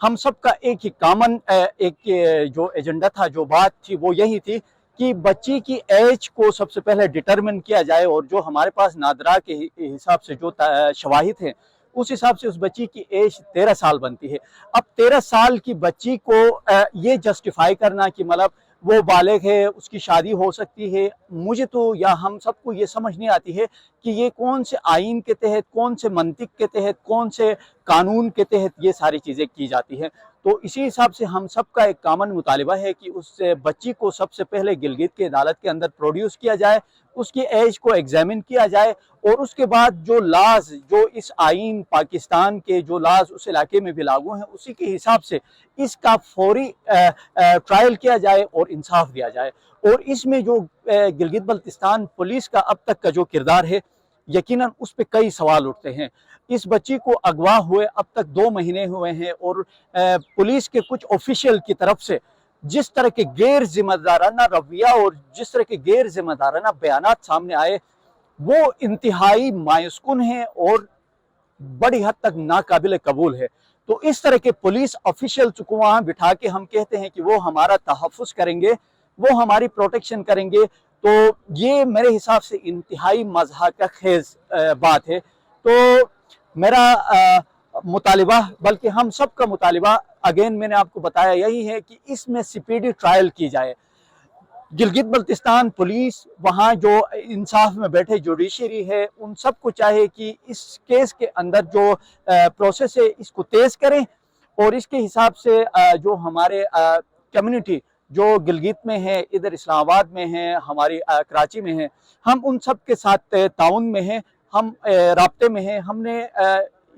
हम सबका एक ही कॉमन जो एजेंडा था, जो बात थी, वो यही थी कि बच्ची की एज को सबसे पहले डिटरमिन किया जाए, और जो हमारे पास नादरा के हिसाब से जो शवाहिद हैं, उस हिसाब से उस बच्ची की एज 13 साल बनती है। अब 13 साल की बच्ची को ये जस्टिफाई करना कि मतलब वो बालिग है, उसकी शादी हो सकती है, मुझे तो या हम सबको ये समझ नहीं आती है कि ये कौन से आइन के तहत, कौन से मंतिक के तहत, कौन से कानून के तहत ये सारी चीज़ें की जाती हैं। तो इसी हिसाब से हम सबका एक कॉमन मुतालिबा है कि उस बच्ची को सबसे पहले गिलगित की अदालत के अंदर प्रोड्यूस किया जाए, उसकी एज को एग्जामिन किया जाए, और उसके बाद जो लाज, जो इस आइन पाकिस्तान के जो लाज उस इलाके में भी लागू हैं, उसी के हिसाब से इसका फौरी ट्रायल किया जाए और इंसाफ दिया जाए। और इसमें जो गिलगित बल्तिस्तान पुलिस का अब तक का जो किरदार है, यकीनन उस पर कई सवाल उठते हैं। इस बच्ची को अगवा हुए अब तक 2 महीने हुए हैं, और पुलिस के कुछ ऑफिशियल की तरफ से जिस तरह के गैर जिम्मेदाराना रवैया और जिस तरह के गैर जिम्मेदाराना बयानात सामने आए, वो इंतहाई मायूसकुन है और बड़ी हद तक नाकाबिल कबूल है। तो इस तरह के पुलिस ऑफिशियल्स को वहां बिठा के हम कहते हैं कि वो हमारा तहफ़्फ़ुज़ करेंगे, वो हमारी प्रोटेक्शन करेंगे, तो ये मेरे हिसाब से इंतहाई मज़ाक़ खेज़ बात है। तो मेरा मुतालिबा, बल्कि हम सब का मुतालिबा, अगेन मैंने आपको बताया, यही है कि इसमें स्पीडी ट्रायल की जाए। गिलगित बल्तिस्तान पुलिस, वहाँ जो इंसाफ में बैठे जुडिशरी है, उन सब को चाहे कि इस केस के अंदर जो प्रोसेस है इसको तेज़ करें, और इसके हिसाब से जो हमारे कम्युनिटी जो गिलगित में है, इधर इस्लामाबाद में है, हमारी कराची में है, हम उन सब के साथ ताउन में हैं, हम राब्ते में हैं। हमने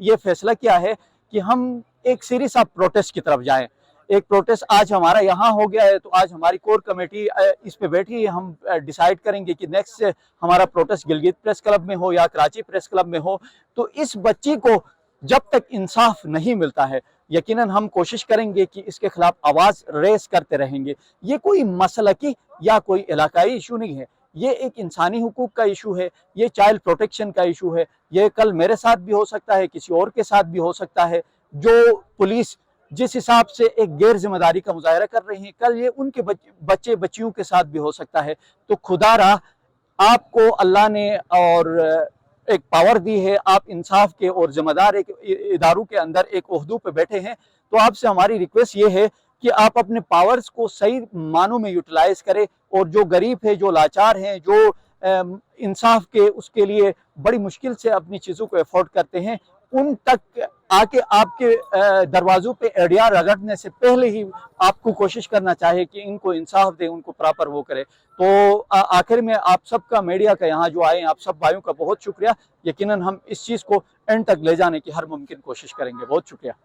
ये फैसला किया है कि हम एक सीरीज ऑफ प्रोटेस्ट की तरफ जाएं। एक प्रोटेस्ट आज हमारा यहाँ हो गया है, तो आज हमारी कोर कमेटी इस पे बैठी है। हम डिसाइड करेंगे कि नेक्स्ट हमारा प्रोटेस्ट गिलगित प्रेस क्लब में हो या कराची प्रेस क्लब में हो। तो इस बच्ची को जब तक इंसाफ नहीं मिलता है, यकीनन हम कोशिश करेंगे कि इसके खिलाफ आवाज़ रेस करते रहेंगे। ये कोई मसलकी या कोई इलाकाई इशू नहीं है, ये एक इंसानी हुकूक का इशू है, ये चाइल्ड प्रोटेक्शन का इशू है। ये कल मेरे साथ भी हो सकता है, किसी और के साथ भी हो सकता है। जो पुलिस जिस हिसाब से एक गैर जिम्मेदारी का मुजाहरा कर रही है, कल ये उनके बच्चे बच्चियों के साथ भी हो सकता है। तो खुदारा, आपको अल्लाह ने और एक पावर दी है, आप इंसाफ के और जिम्मेदार एक इदारों के अंदर एक ओहदू पे बैठे हैं, तो आपसे हमारी रिक्वेस्ट ये है कि आप अपने पावर्स को सही मानों में यूटिलाइज करें, और जो गरीब है, जो लाचार हैं, जो इंसाफ के उसके लिए बड़ी मुश्किल से अपनी चीज़ों को अफोर्ड करते हैं, उन तक आके आपके दरवाजों पे एडियार रगड़ने से पहले ही आपको कोशिश करना चाहिए कि इनको इंसाफ दे, उनको प्रॉपर वो करे। तो आखिर में आप सबका, मीडिया का यहाँ जो आए, आप सब भाइयों का बहुत शुक्रिया। यकीनन हम इस चीज़ को एंड तक ले जाने की हर मुमकिन कोशिश करेंगे। बहुत शुक्रिया।